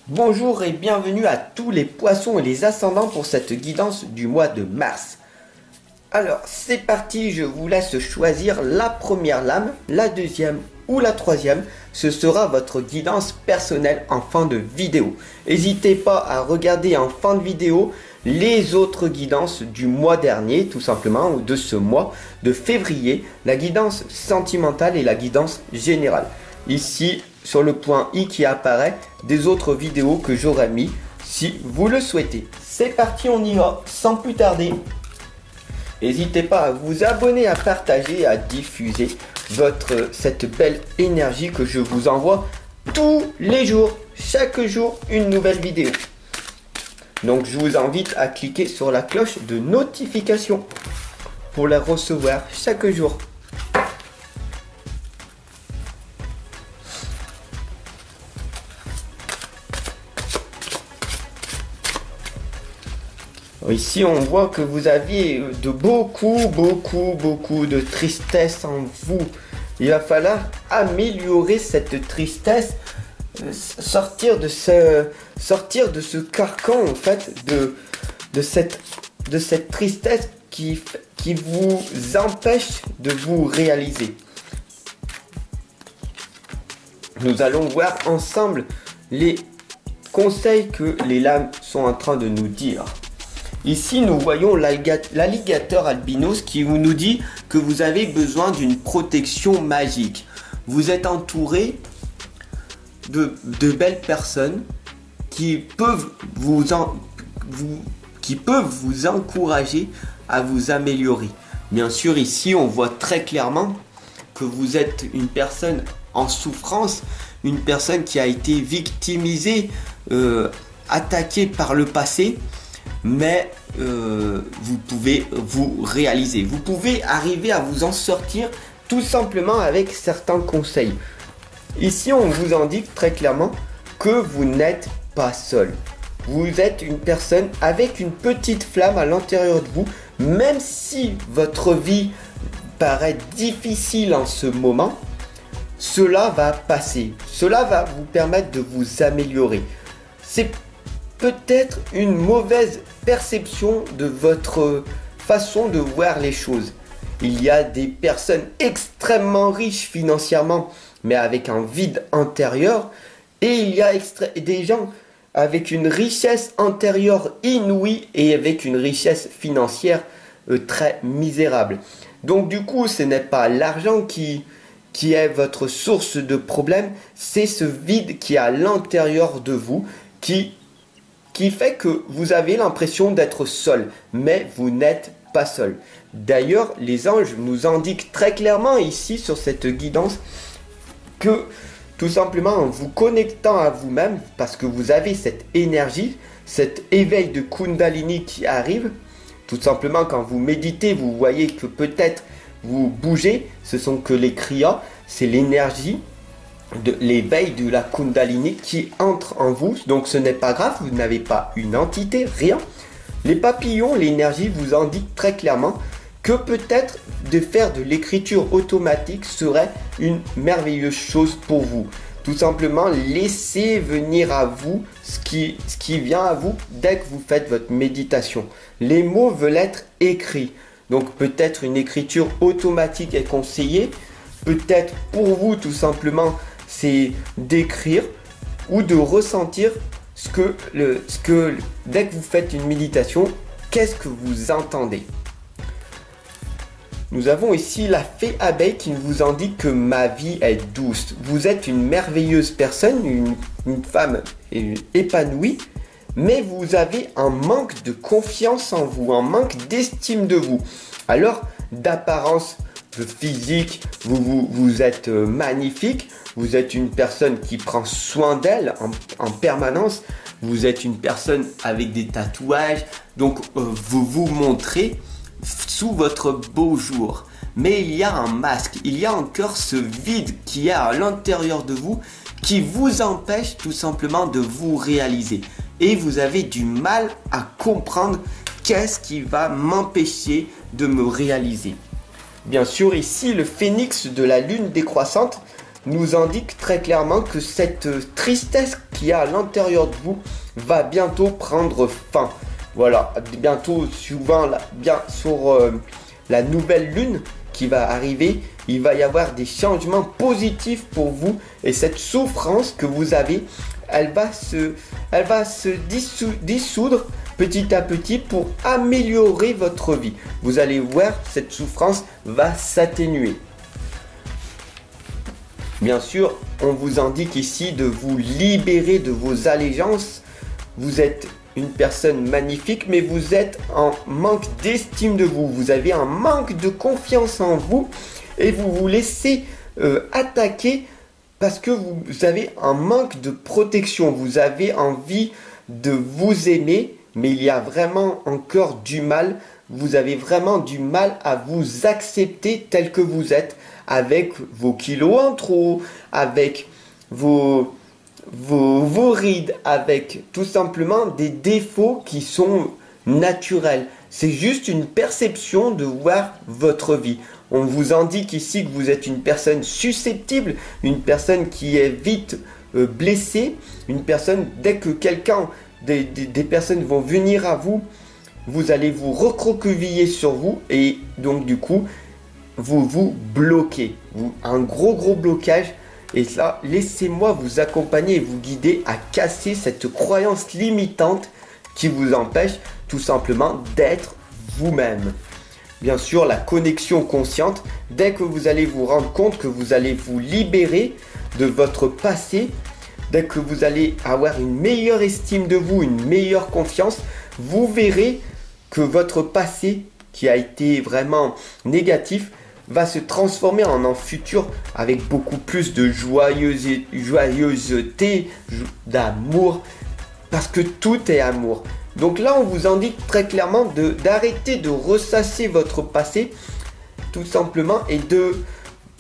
Bonjour et bienvenue à tous les poissons et les ascendants pour cette guidance du mois de mars. Alors c'est parti, je vous laisse choisir la première lame, la deuxième ou la troisième. Ce sera votre guidance personnelle en fin de vidéo. N'hésitez pas à regarder en fin de vidéo les autres guidances du mois dernier, tout simplement, ou de ce mois de février, la guidance sentimentale et la guidance générale. Ici, sur le point I qui apparaît, des autres vidéos que j'aurais mis si vous le souhaitez. C'est parti, on y va, sans plus tarder. N'hésitez pas à vous abonner, à partager, à diffuser cette belle énergie que je vous envoie tous les jours. Chaque jour, une nouvelle vidéo. Donc, je vous invite à cliquer sur la cloche de notification pour la recevoir chaque jour. Ici, on voit que vous aviez beaucoup de tristesse en vous. Il va falloir améliorer cette tristesse, sortir de ce carcan, en fait, de cette tristesse qui vous empêche de vous réaliser. Nous allons voir ensemble les conseils que les lames sont en train de nous dire. Ici, nous voyons l'alligator albinos qui nous dit que vous avez besoin d'une protection magique. Vous êtes entouré de belles personnes qui peuvent vous encourager à vous améliorer. Bien sûr, ici, on voit très clairement que vous êtes une personne en souffrance, une personne qui a été victimisée, attaquée par le passé. Mais vous pouvez vous réaliser. Vous pouvez arriver à vous en sortir tout simplement avec certains conseils. Ici, on vous indique très clairement que vous n'êtes pas seul. Vous êtes une personne avec une petite flamme à l'intérieur de vous. Même si votre vie paraît difficile en ce moment, cela va passer. Cela va vous permettre de vous améliorer. C'est peut-être une mauvaise perception de votre façon de voir les choses. Il y a des personnes extrêmement riches financièrement, mais avec un vide intérieur. Et il y a des gens avec une richesse intérieure inouïe et avec une richesse financière très misérable. Donc du coup, ce n'est pas l'argent qui est votre source de problème, c'est ce vide qui est à l'intérieur de vous qui fait que vous avez l'impression d'être seul, mais vous n'êtes pas seul. D'ailleurs, les anges nous indiquent très clairement ici sur cette guidance que tout simplement en vous connectant à vous-même, parce que vous avez cette énergie, cet éveil de Kundalini qui arrive, tout simplement quand vous méditez, vous voyez que peut-être vous bougez, ce sont que les kriyas, c'est l'énergie de l'éveil de la Kundalini qui entre en vous. Donc ce n'est pas grave, vous n'avez pas une entité, rien. Les papillons, l'énergie vous indique très clairement que peut-être de faire de l'écriture automatique serait une merveilleuse chose pour vous. Tout simplement, laissez venir à vous ce qui vient à vous dès que vous faites votre méditation. Les mots veulent être écrits. Donc peut-être une écriture automatique est conseillée. Peut-être pour vous tout simplement c'est d'écrire ou de ressentir dès que vous faites une méditation, qu'est-ce que vous entendez. Nous avons ici la fée abeille qui vous indique que ma vie est douce. Vous êtes une merveilleuse personne, une femme épanouie, mais vous avez un manque de confiance en vous, un manque d'estime de vous. Alors, d'apparence physique, vous êtes magnifique, vous êtes une personne qui prend soin d'elle en permanence, vous êtes une personne avec des tatouages, donc vous vous montrez sous votre beau jour. Mais il y a un masque, il y a encore ce vide qui est à l'intérieur de vous qui vous empêche tout simplement de vous réaliser. Et vous avez du mal à comprendre qu'est-ce qui va m'empêcher de me réaliser. Bien sûr, ici, le phénix de la lune décroissante nous indique très clairement que cette tristesse qu'il y a à l'intérieur de vous va bientôt prendre fin. Voilà, bientôt, souvent, bien sur la nouvelle lune qui va arriver, il va y avoir des changements positifs pour vous et cette souffrance que vous avez, elle va se dissoudre petit à petit pour améliorer votre vie. Vous allez voir, cette souffrance va s'atténuer. Bien sûr, on vous indique ici de vous libérer de vos allégeances. Vous êtes une personne magnifique, mais vous êtes en manque d'estime de vous. Vous avez un manque de confiance en vous et vous vous laissez attaquer parce que vous avez un manque de protection. Vous avez envie de vous aimer, mais il y a vraiment encore du mal. Vous avez vraiment du mal à vous accepter tel que vous êtes, avec vos kilos en trop, avec vos rides, avec tout simplement des défauts qui sont naturels. C'est juste une perception de voir votre vie. On vous indique ici que vous êtes une personne susceptible, une personne qui est vite blessée, une personne, dès que des personnes vont venir à vous, vous allez vous recroqueviller sur vous et donc du coup, vous vous bloquez. Un gros blocage. Et ça, laissez-moi vous accompagner et vous guider à casser cette croyance limitante qui vous empêche tout simplement d'être vous-même. Bien sûr, la connexion consciente, dès que vous allez vous rendre compte que vous allez vous libérer de votre passé, dès que vous allez avoir une meilleure estime de vous, une meilleure confiance, vous verrez que votre passé qui a été vraiment négatif va se transformer en un futur avec beaucoup plus de joyeuseté, d'amour, parce que tout est amour. Donc là, on vous indique très clairement d'arrêter de ressasser votre passé, tout simplement, et de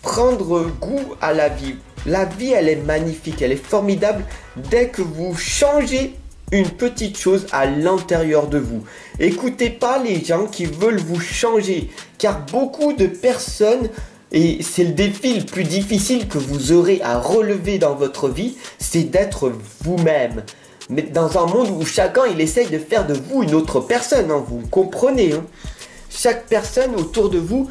prendre goût à la vie. La vie, elle est magnifique, elle est formidable dès que vous changez une petite chose à l'intérieur de vous. Écoutez pas les gens qui veulent vous changer, car beaucoup de personnes, et c'est le défi le plus difficile que vous aurez à relever dans votre vie, c'est d'être vous-même. Mais dans un monde où chacun il essaye de faire de vous une autre personne, hein, vous comprenez. Hein. Chaque personne autour de vous,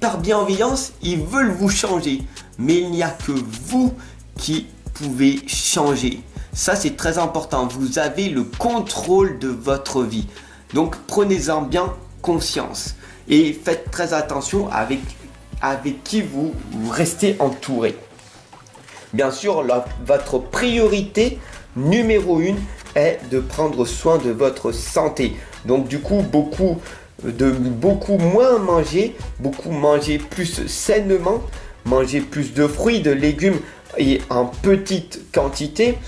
par bienveillance, ils veulent vous changer. Mais il n'y a que vous qui pouvez changer. Ça, c'est très important. Vous avez le contrôle de votre vie. Donc, prenez-en bien conscience. Et faites très attention avec qui vous restez entouré. Bien sûr, votre priorité numéro 1 est de prendre soin de votre santé. Donc, du coup, beaucoup moins manger, beaucoup manger plus sainement, manger plus de fruits, de légumes et en petite quantité.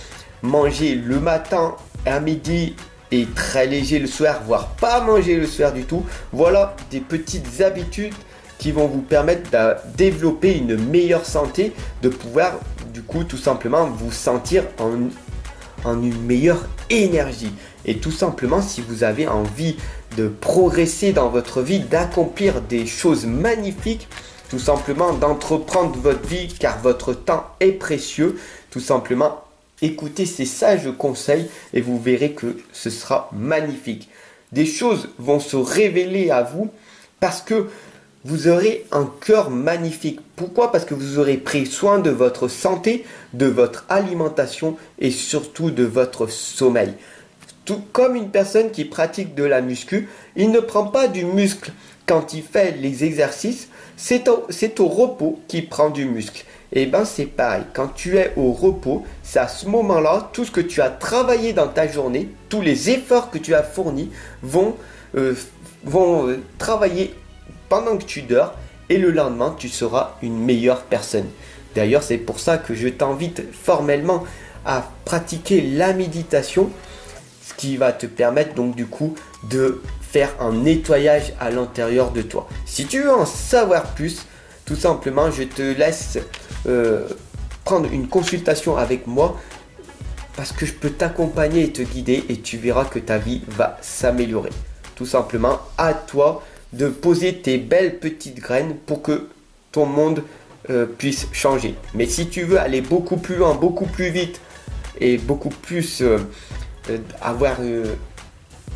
Manger le matin, à midi et très léger le soir, voire pas manger le soir du tout. Voilà des petites habitudes qui vont vous permettre de développer une meilleure santé, de pouvoir du coup tout simplement vous sentir en une meilleure énergie. Et tout simplement, si vous avez envie de progresser dans votre vie, d'accomplir des choses magnifiques, tout simplement d'entreprendre votre vie car votre temps est précieux, tout simplement écoutez ces sages conseils et vous verrez que ce sera magnifique. Des choses vont se révéler à vous parce que vous aurez un cœur magnifique. Pourquoi? Parce que vous aurez pris soin de votre santé, de votre alimentation et surtout de votre sommeil. Tout comme une personne qui pratique de la muscu, il ne prend pas du muscle quand il fait les exercices, c'est au repos qu'il prend du muscle. Et bien c'est pareil, quand tu es au repos, c'est à ce moment-là, tout ce que tu as travaillé dans ta journée, tous les efforts que tu as fournis vont travailler pendant que tu dors et le lendemain, tu seras une meilleure personne. D'ailleurs, c'est pour ça que je t'invite formellement à pratiquer la méditation, ce qui va te permettre donc du coup de faire un nettoyage à l'intérieur de toi. Si tu veux en savoir plus, tout simplement, je te laisse prendre une consultation avec moi parce que je peux t'accompagner et te guider et tu verras que ta vie va s'améliorer. Tout simplement, à toi de poser tes belles petites graines pour que ton monde puisse changer. Mais si tu veux aller beaucoup plus loin, beaucoup plus vite et beaucoup plus avoir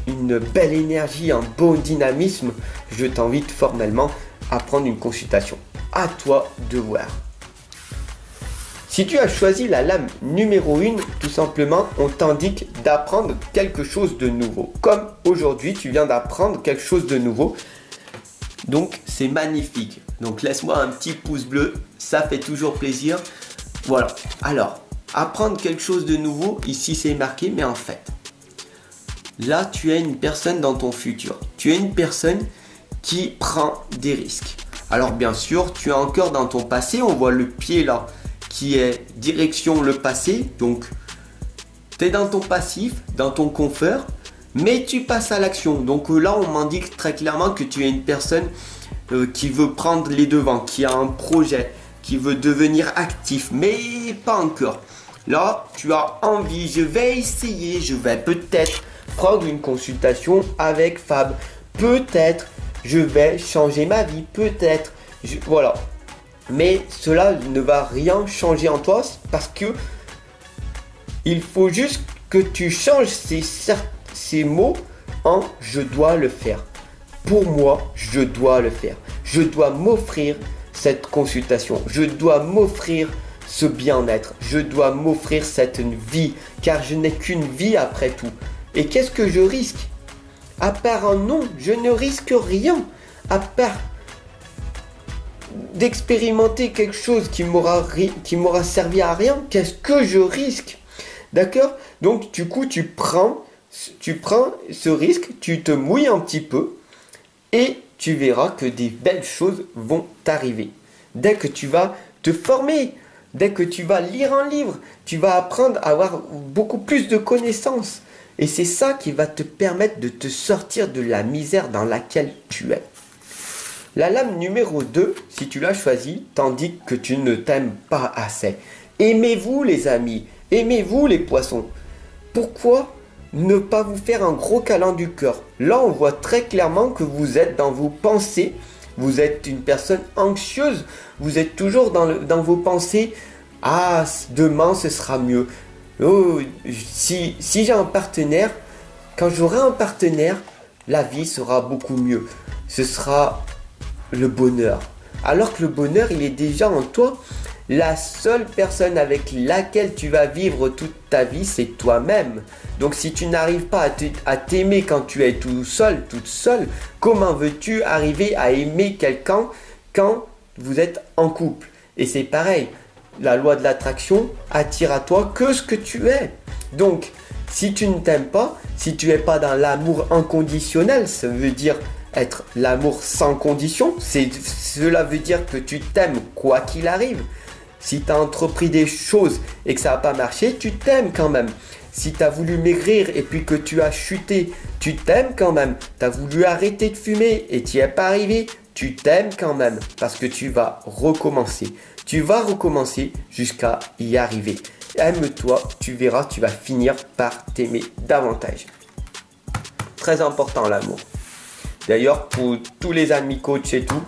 une belle énergie, un bon dynamisme, je t'invite formellement à prendre une consultation. À toi de voir. Si tu as choisi la lame numéro 1, tout simplement, on t'indique d'apprendre quelque chose de nouveau. Comme aujourd'hui, tu viens d'apprendre quelque chose de nouveau. Donc, c'est magnifique. Donc, laisse-moi un petit pouce bleu. Ça fait toujours plaisir. Voilà. Alors, apprendre quelque chose de nouveau, ici, c'est marqué. Mais en fait, là, tu es une personne dans ton futur. Tu es une personne qui prend des risques. Alors, bien sûr, tu es encore dans ton passé. On voit le pied là qui est direction le passé. Donc, tu es dans ton passif, dans ton confort, mais tu passes à l'action. Donc là, on m'indique très clairement que tu es une personne qui veut prendre les devants, qui a un projet, qui veut devenir actif, mais pas encore. Là, tu as envie, je vais essayer, je vais peut-être prendre une consultation avec Fab. Peut-être, je vais changer ma vie, peut-être. Voilà. Mais cela ne va rien changer en toi parce que il faut juste que tu changes ces mots en je dois le faire. Pour moi, je dois le faire. Je dois m'offrir cette consultation. Je dois m'offrir ce bien-être. Je dois m'offrir cette vie car je n'ai qu'une vie après tout. Et qu'est-ce que je risque? À part un non, je ne risque rien. À part d'expérimenter quelque chose qui m'aura servi à rien, qu'est-ce que je risque? D'accord? Donc du coup tu prends ce risque, tu te mouilles un petit peu et tu verras que des belles choses vont t'arriver. Dès que tu vas te former, dès que tu vas lire un livre, tu vas apprendre à avoir beaucoup plus de connaissances. Et c'est ça qui va te permettre de te sortir de la misère dans laquelle tu es. La lame numéro 2, si tu l'as choisie, t'indique que tu ne t'aimes pas assez. Aimez-vous les amis, aimez-vous les poissons. Pourquoi ne pas vous faire un gros câlin du cœur? Là, on voit très clairement que vous êtes dans vos pensées. Vous êtes une personne anxieuse. Vous êtes toujours dans vos pensées. Ah, demain, ce sera mieux. Oh, si j'ai un partenaire, quand j'aurai un partenaire, la vie sera beaucoup mieux. Ce sera le bonheur. Alors que le bonheur, il est déjà en toi. La seule personne avec laquelle tu vas vivre toute ta vie, c'est toi-même. Donc si tu n'arrives pas à t'aimer quand tu es tout seul, toute seule, comment veux-tu arriver à aimer quelqu'un quand vous êtes en couple? Et c'est pareil, la loi de l'attraction attire à toi que ce que tu es. Donc si tu ne t'aimes pas, si tu n'es pas dans l'amour inconditionnel, ça veut dire être l'amour sans condition, cela veut dire que tu t'aimes quoi qu'il arrive. Si tu as entrepris des choses et que ça n'a pas marché, tu t'aimes quand même. Si tu as voulu maigrir et puis que tu as chuté, tu t'aimes quand même. Tu as voulu arrêter de fumer et tu n'y es pas arrivé, tu t'aimes quand même. Parce que tu vas recommencer. Tu vas recommencer jusqu'à y arriver. Aime-toi, tu verras, tu vas finir par t'aimer davantage. Très important l'amour. D'ailleurs, pour tous les amis coachs et tout,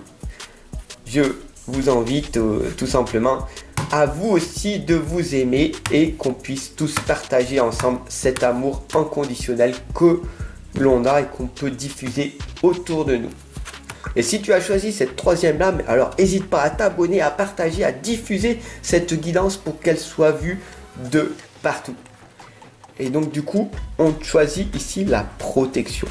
je vous invite tout simplement à vous aussi de vous aimer et qu'on puisse tous partager ensemble cet amour inconditionnel que l'on a et qu'on peut diffuser autour de nous. Et si tu as choisi cette troisième lame, alors n'hésite pas à t'abonner, à partager, à diffuser cette guidance pour qu'elle soit vue de partout. Et donc du coup, on choisit ici la protection.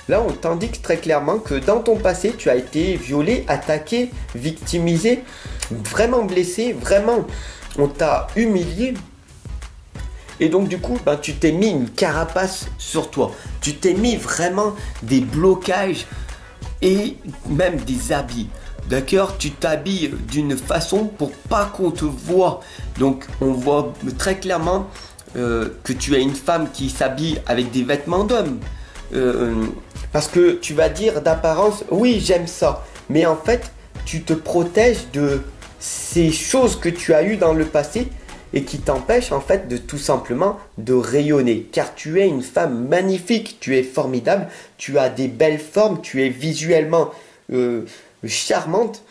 Là, on t'indique très clairement que dans ton passé, tu as été violé, attaqué, victimisé, vraiment blessé, vraiment, on t'a humilié. Et donc, du coup, tu t'es mis une carapace sur toi. Tu t'es mis vraiment des blocages et même des habits. D'accord? Tu t'habilles d'une façon pour pas qu'on te voie. Donc, on voit très clairement que tu es une femme qui s'habille avec des vêtements d'homme. Parce que tu vas dire d'apparence, oui j'aime ça, mais en fait tu te protèges de ces choses que tu as eues dans le passé et qui t'empêchent en fait de tout simplement de rayonner. Car tu es une femme magnifique, tu es formidable, tu as des belles formes, tu es visuellement charmante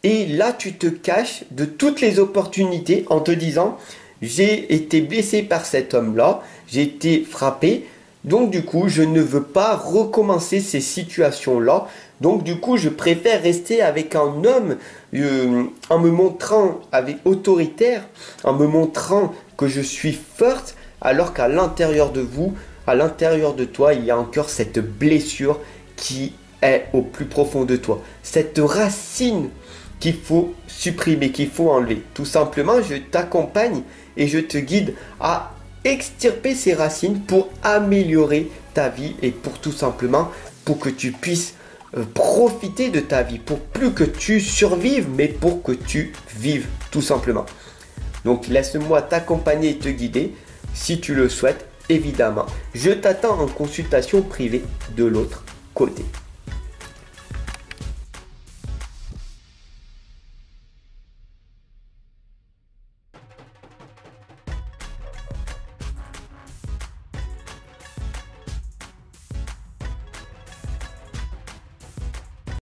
Et là, tu te caches de toutes les opportunités en te disant, j'ai été blessé par cet homme-là, j'ai été frappé, donc du coup, je ne veux pas recommencer ces situations-là. Donc du coup, je préfère rester avec un homme en me montrant avec autoritaire, en me montrant que je suis forte, alors qu'à l'intérieur de vous, à l'intérieur de toi, il y a encore cette blessure qui est au plus profond de toi. Cette racine qu'il faut supprimer, qu'il faut enlever. Tout simplement, je t'accompagne et je te guide à extirper ces racines pour améliorer ta vie et pour tout simplement pour que tu puisses profiter de ta vie, pour plus que tu survives, mais pour que tu vives tout simplement. Donc laisse-moi t'accompagner et te guider si tu le souhaites, évidemment. Je t'attends en consultation privée de l'autre côté.